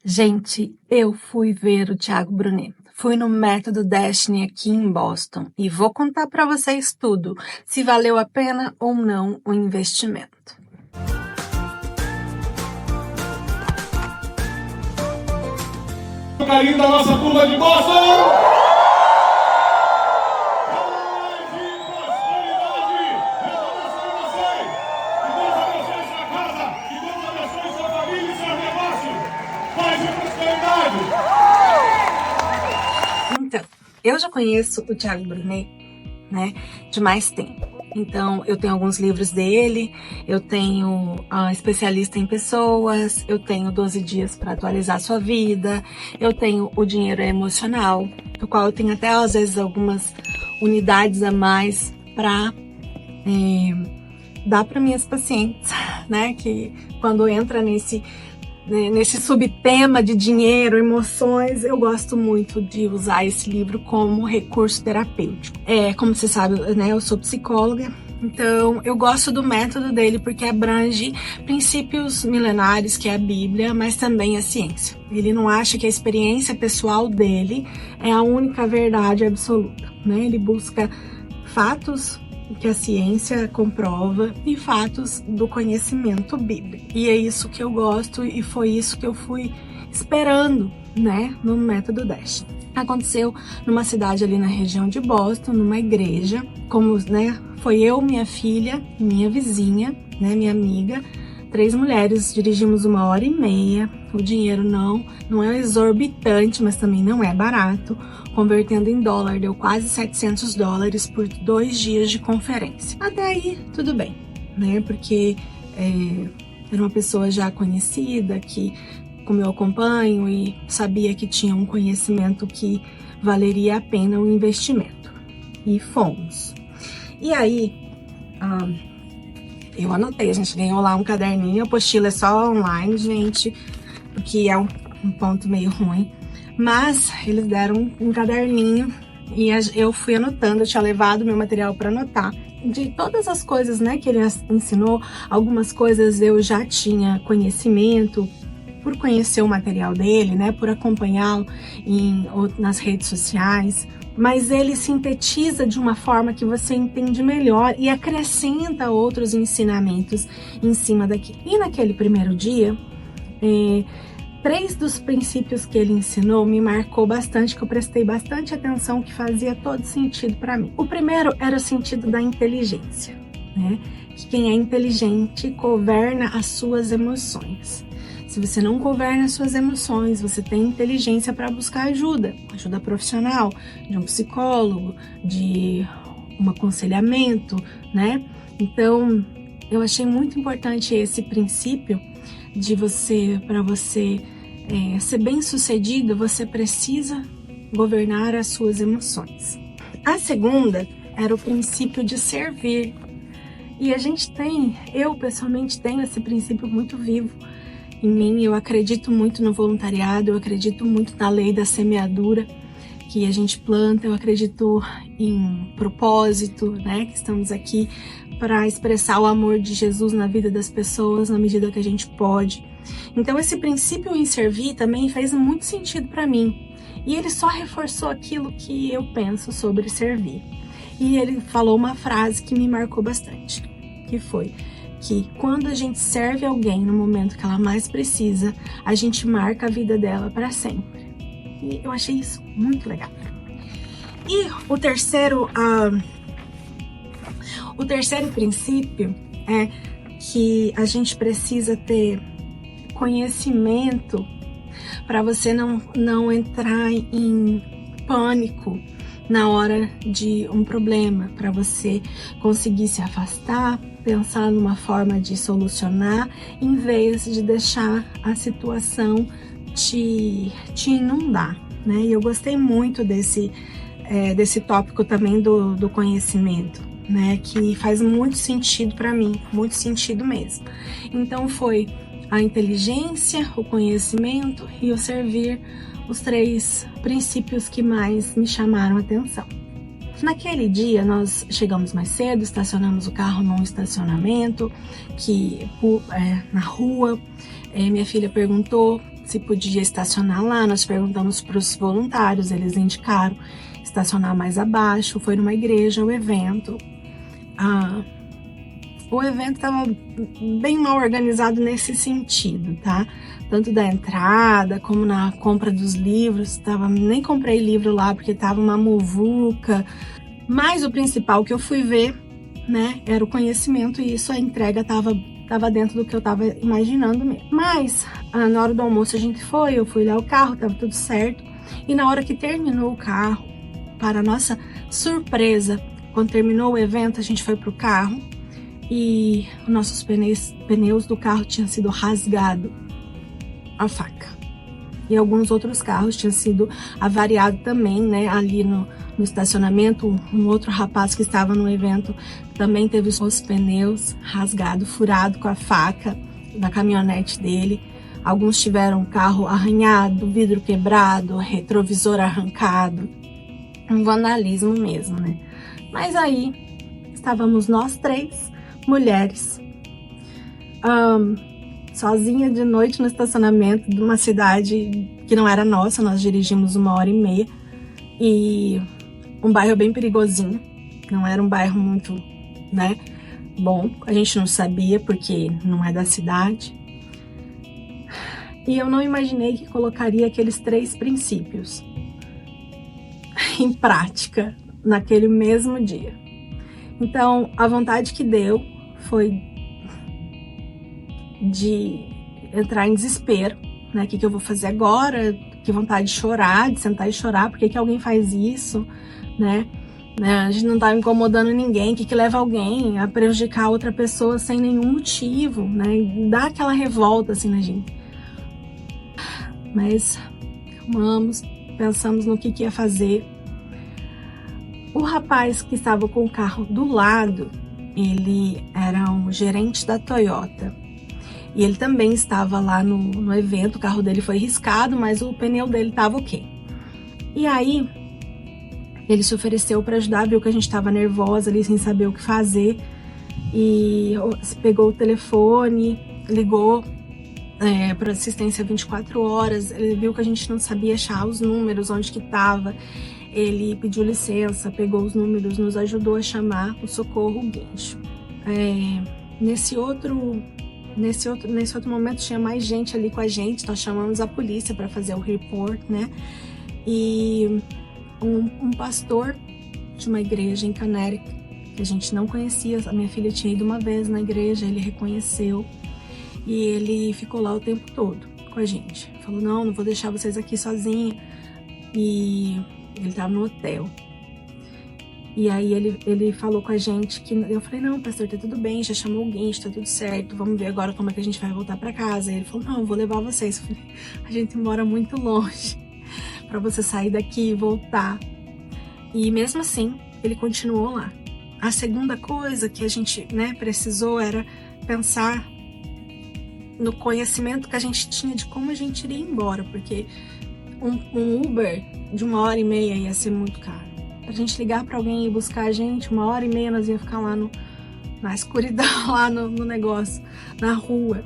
Gente, eu fui ver o Thiago Brunet. Fui no Método Destiny aqui em Boston e vou contar para vocês tudo, se valeu a pena ou não o investimento. O carinho da nossa turma de Boston! Então, eu já conheço o Thiago Brunet, né, de mais tempo. Então, eu tenho alguns livros dele, eu tenho Especialista em Pessoas, eu tenho 12 Dias para Atualizar Sua Vida, eu tenho O Dinheiro é Emocional, do qual eu tenho até, às vezes, algumas unidades a mais para dar para minhas pacientes, né, que quando entra nesse subtema de dinheiro, emoções, eu gosto muito de usar esse livro como recurso terapêutico. Como você sabe, né, eu sou psicóloga, então eu gosto do método dele porque abrange princípios milenares, que é a Bíblia, mas também a ciência. Ele não acha que a experiência pessoal dele é a única verdade absoluta, né? Ele busca fatos que a ciência comprova e fatos do conhecimento bíblico. E é isso que eu gosto e foi isso que eu fui esperando, né, no Método Destiny. Aconteceu numa cidade ali na região de Boston, numa igreja, como, né, foi eu, minha filha, minha vizinha, né, minha amiga, 3 mulheres, dirigimos 1h30, o dinheiro não é exorbitante, mas também não é barato, convertendo em dólar, deu quase $700 por 2 dias de conferência. Até aí, tudo bem, né, porque era uma pessoa já conhecida, que como eu acompanho e sabia que tinha um conhecimento que valeria a pena o investimento. E fomos. E aí, eu anotei, a gente ganhou lá um caderninho, a apostila é só online, gente, o que é um ponto meio ruim. Mas eles deram um caderninho e eu fui anotando, eu tinha levado meu material para anotar. De todas as coisas, né, que ele ensinou, algumas coisas eu já tinha conhecimento, por conhecer o material dele, né, por acompanhá-lo nas redes sociais, mas ele sintetiza de uma forma que você entende melhor e acrescenta outros ensinamentos em cima daquilo. E naquele primeiro dia, 3 dos princípios que ele ensinou me marcou bastante, que eu prestei bastante atenção, que fazia todo sentido para mim. O primeiro era o sentido da inteligência, né? Que quem é inteligente governa as suas emoções. Se você não governa as suas emoções, você tem inteligência para buscar ajuda profissional, de um psicólogo, de um aconselhamento, né? Então, eu achei muito importante esse princípio de para você ser bem-sucedido, você precisa governar as suas emoções. A segunda era o princípio de servir. E eu pessoalmente tenho esse princípio muito vivo em mim. Eu acredito muito no voluntariado, eu acredito muito na lei da semeadura que a gente planta, eu acredito em propósito, né? Que estamos aqui para expressar o amor de Jesus na vida das pessoas na medida que a gente pode. Então esse princípio em servir também fez muito sentido para mim. E ele só reforçou aquilo que eu penso sobre servir. E ele falou uma frase que me marcou bastante, que foi que quando a gente serve alguém no momento que ela mais precisa, a gente marca a vida dela para sempre. E eu achei isso muito legal. E o terceiro princípio é que a gente precisa ter conhecimento para você não entrar em pânico na hora de um problema, para você conseguir se afastar, pensar numa forma de solucionar, em vez de deixar a situação te inundar, né? E eu gostei muito desse tópico também do conhecimento, né? Que faz muito sentido para mim, muito sentido mesmo. Então foi a inteligência, o conhecimento e o servir, os 3 princípios que mais me chamaram a atenção. Naquele dia nós chegamos mais cedo, estacionamos o carro num estacionamento na rua. Minha filha perguntou se podia estacionar lá. Nós perguntamos para os voluntários, eles indicaram estacionar mais abaixo. Foi numa igreja o evento. O evento estava bem mal organizado nesse sentido, tá? Tanto da entrada como na compra dos livros. Nem comprei livro lá porque tava uma muvuca. Mas o principal que eu fui ver, né, era o conhecimento, e isso, a entrega tava dentro do que eu tava imaginando mesmo. Mas na hora do almoço eu fui olhar o carro, tava tudo certo. E na hora que terminou o carro, para nossa surpresa, quando terminou o evento, a gente foi pro carro e os nossos pneus do carro tinham sido rasgados a faca. E alguns outros carros tinham sido avariados também, né? Ali no estacionamento, um outro rapaz que estava no evento também teve os pneus rasgados, furados com a faca da caminhonete dele. Alguns tiveram o carro arranhado, vidro quebrado, retrovisor arrancado. Um vandalismo mesmo, né? Mas aí estávamos nós 3 mulheres, sozinha de noite no estacionamento de uma cidade que não era nossa. Nós dirigimos 1h30 e um bairro bem perigosinho, não era um bairro muito, né, bom. A gente não sabia porque não é da cidade. E eu não imaginei que colocaria aqueles 3 princípios em prática naquele mesmo dia. Então, a vontade que deu foi de entrar em desespero, né? O que eu vou fazer agora? Que vontade de chorar, de sentar e chorar. Por que alguém faz isso, né? A gente não tá incomodando ninguém. O que leva alguém a prejudicar outra pessoa sem nenhum motivo, né? Dá aquela revolta assim na gente. Mas calmamos, pensamos no que ia fazer. O rapaz que estava com o carro do lado, ele era um gerente da Toyota. E ele também estava lá no evento. O carro dele foi riscado, mas o pneu dele estava ok. E aí, ele se ofereceu para ajudar, viu que a gente estava nervosa ali, sem saber o que fazer. E pegou o telefone, ligou para assistência 24 horas. Ele viu que a gente não sabia achar os números, onde que estava. Ele pediu licença, pegou os números, nos ajudou a chamar o socorro guincho. Nesse outro momento tinha mais gente ali com a gente. Nós chamamos a polícia para fazer o report, né? E um pastor de uma igreja em Canérica, que a gente não conhecia, a minha filha tinha ido uma vez na igreja, ele reconheceu e ele ficou lá o tempo todo com a gente. Falou, não vou deixar vocês aqui sozinha. E ele estava no hotel. E aí ele falou com a gente que... Eu falei, não, pastor, tá tudo bem, já chamou alguém, está tudo certo, vamos ver agora como é que a gente vai voltar para casa. E ele falou, não, eu vou levar vocês. Eu falei, a gente mora muito longe para você sair daqui e voltar. E mesmo assim, ele continuou lá. A segunda coisa que a gente, né, precisou era pensar no conhecimento que a gente tinha de como a gente iria embora, porque um Uber de 1h30 ia ser muito caro. Pra gente ligar pra alguém e buscar a gente, 1h30 nós ia ficar lá na escuridão, lá no negócio, na rua.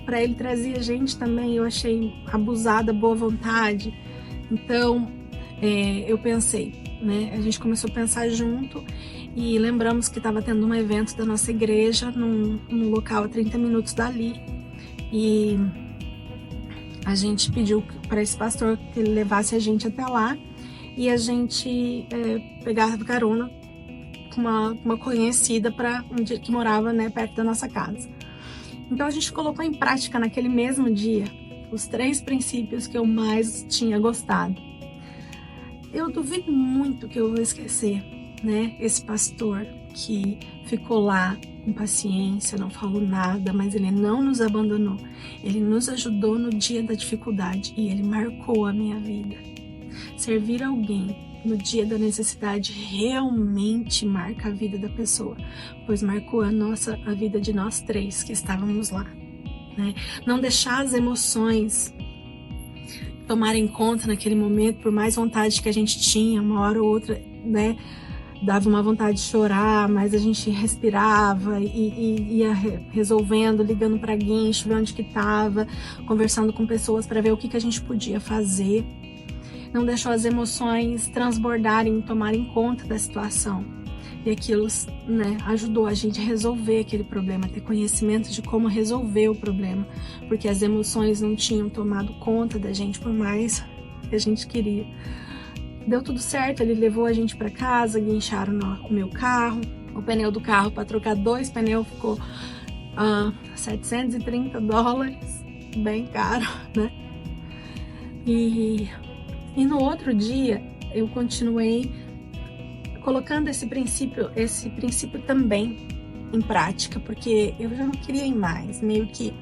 Pra ele trazer a gente também, eu achei abusada, boa vontade. Então, eu pensei, né? A gente começou a pensar junto e lembramos que estava tendo um evento da nossa igreja num local a 30 minutos dali. E a gente pediu para esse pastor que ele levasse a gente até lá e a gente pegava carona com uma conhecida que morava, né, perto da nossa casa. Então a gente colocou em prática naquele mesmo dia os 3 princípios que eu mais tinha gostado. Eu duvido muito que eu vou esquecer, né, esse pastor que ficou lá com paciência, não falou nada, mas ele não nos abandonou. Ele nos ajudou no dia da dificuldade e ele marcou a minha vida. Servir alguém no dia da necessidade realmente marca a vida da pessoa, pois marcou a vida de nós 3 que estávamos lá, né? Não deixar as emoções tomarem conta naquele momento, por mais vontade que a gente tinha, uma hora ou outra, né? dava uma vontade de chorar, mas a gente respirava e ia resolvendo, ligando para guincho, ver onde que estava, conversando com pessoas para ver o que a gente podia fazer. Não deixou as emoções transbordarem, tomarem conta da situação. E aquilo, né, ajudou a gente a resolver aquele problema, ter conhecimento de como resolver o problema, porque as emoções não tinham tomado conta da gente por mais que a gente queria. Deu tudo certo, ele levou a gente para casa, guincharam o meu carro, o pneu do carro para trocar 2 pneus ficou $730, bem caro, né? E no outro dia eu continuei colocando esse princípio também em prática, porque eu já não queria ir mais, meio que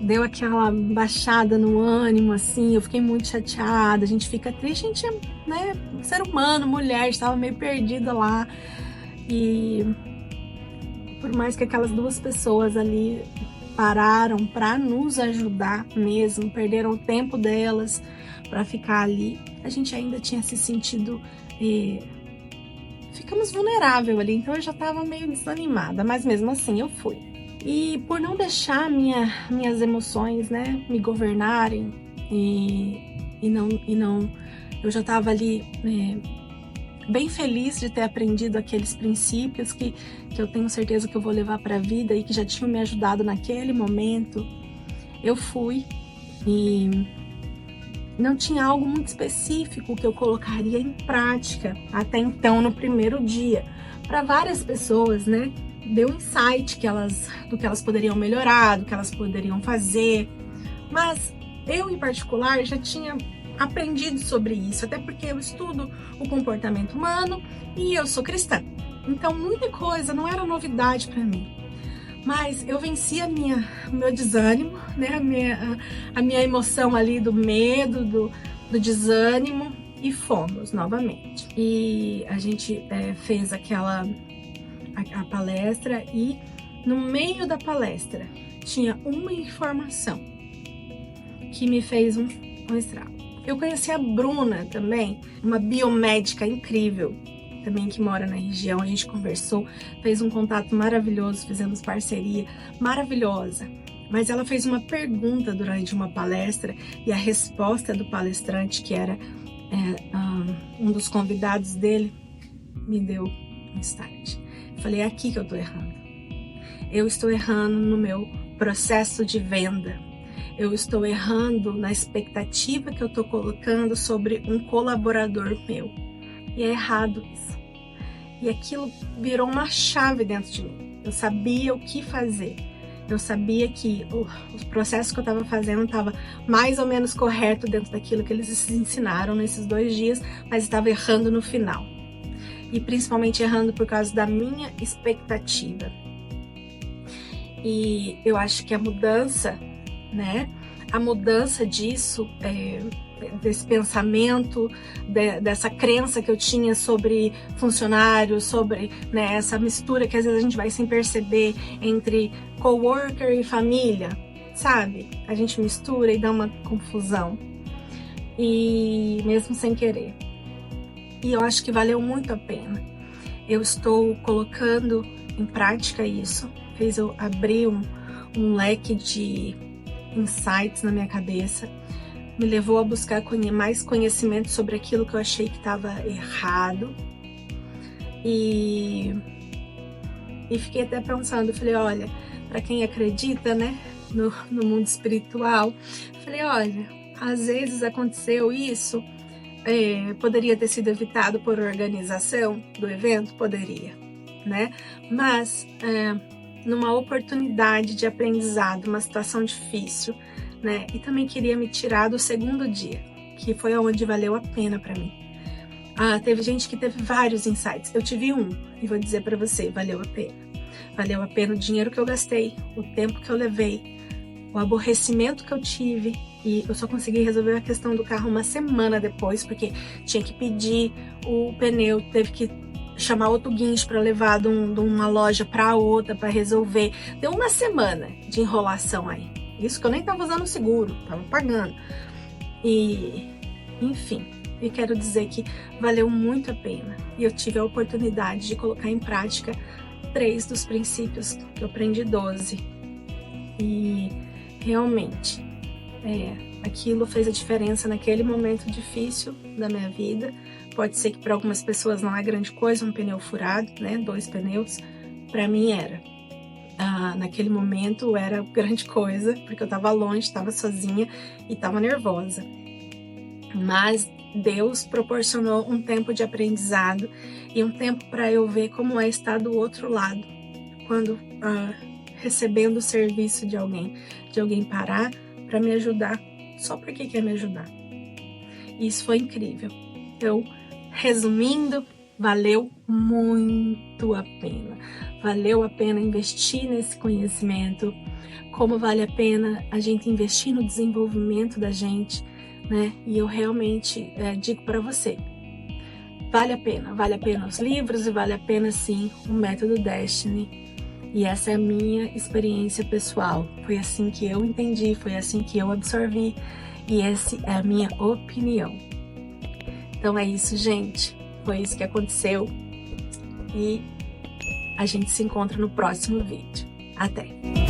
deu aquela baixada no ânimo, assim, eu fiquei muito chateada, a gente fica triste, a gente é, né, ser humano, mulher, estava meio perdida lá, e por mais que aquelas 2 pessoas ali pararam para nos ajudar mesmo, perderam o tempo delas para ficar ali, a gente ainda tinha se sentido, ficamos vulnerável ali, então eu já estava meio desanimada, mas mesmo assim eu fui. E por não deixar minhas emoções, né, me governarem e não, eu já estava ali bem feliz de ter aprendido aqueles princípios que eu tenho certeza que eu vou levar para a vida e que já tinham me ajudado naquele momento. Eu fui e não tinha algo muito específico que eu colocaria em prática até então no primeiro dia. Para várias pessoas, né? Deu insight do que elas poderiam melhorar, do que elas poderiam fazer, mas eu em particular já tinha aprendido sobre isso, até porque eu estudo o comportamento humano e eu sou cristã, então muita coisa não era novidade para mim, mas eu venci o meu desânimo, né? a minha emoção ali do medo, do desânimo, e fomos novamente, e a gente fez a palestra, e no meio da palestra tinha uma informação que me fez um estrago. Eu conheci a Bruna também, uma biomédica incrível, também que mora na região, a gente conversou, fez um contato maravilhoso, fizemos parceria maravilhosa, mas ela fez uma pergunta durante uma palestra e a resposta do palestrante, que era um dos convidados dele, me deu um start. Falei, é aqui que eu tô errando. Eu estou errando no meu processo de venda. Eu estou errando na expectativa que eu tô colocando sobre um colaborador meu. E é errado isso. E aquilo virou uma chave dentro de mim. Eu sabia o que fazer. Eu sabia que o processo que eu estava fazendo estava mais ou menos correto dentro daquilo que eles ensinaram nesses 2 dias, mas estava errando no final. E principalmente errando por causa da minha expectativa. E eu acho que a mudança, né? A mudança disso, desse pensamento, dessa crença que eu tinha sobre funcionários, sobre, né, essa mistura que às vezes a gente vai sem perceber entre coworker e família, sabe? A gente mistura e dá uma confusão. E mesmo sem querer. E eu acho que valeu muito a pena. Eu estou colocando em prática isso. Fez eu abrir um leque de insights na minha cabeça. Me levou a buscar mais conhecimento sobre aquilo que eu achei que estava errado. E fiquei até pensando, falei, olha, para quem acredita, né, no mundo espiritual, falei, olha, às vezes aconteceu isso, poderia ter sido evitado por organização do evento? Poderia, né? Mas numa oportunidade de aprendizado, uma situação difícil, né? E também queria me tirar do segundo dia, que foi onde valeu a pena para mim. Teve gente que teve vários insights, eu tive um, e vou dizer para você, valeu a pena. Valeu a pena o dinheiro que eu gastei, o tempo que eu levei, o aborrecimento que eu tive. E eu só consegui resolver a questão do carro uma semana depois, porque tinha que pedir o pneu, teve que chamar outro guincho para levar de uma loja para outra para resolver. Deu uma semana de enrolação aí. Isso que eu nem tava usando o seguro, tava pagando. E, enfim, e quero dizer que valeu muito a pena. E eu tive a oportunidade de colocar em prática 3 dos princípios, que eu aprendi 12. E realmente, aquilo fez a diferença naquele momento difícil da minha vida. Pode ser que para algumas pessoas não é grande coisa, um pneu furado, né? 2 pneus. Para mim era. Naquele momento era grande coisa, porque eu estava longe, estava sozinha e estava nervosa. Mas Deus proporcionou um tempo de aprendizado e um tempo para eu ver como é estar do outro lado, quando recebendo o serviço de alguém parar para me ajudar, só porque quer me ajudar. E isso foi incrível. Então, resumindo, valeu muito a pena. Valeu a pena investir nesse conhecimento, como vale a pena a gente investir no desenvolvimento da gente, né? E eu realmente digo para você, vale a pena os livros e vale a pena sim o método Destiny. E essa é a minha experiência pessoal. Foi assim que eu entendi, foi assim que eu absorvi e essa é a minha opinião. Então é isso, gente. Foi isso que aconteceu e a gente se encontra no próximo vídeo. Até!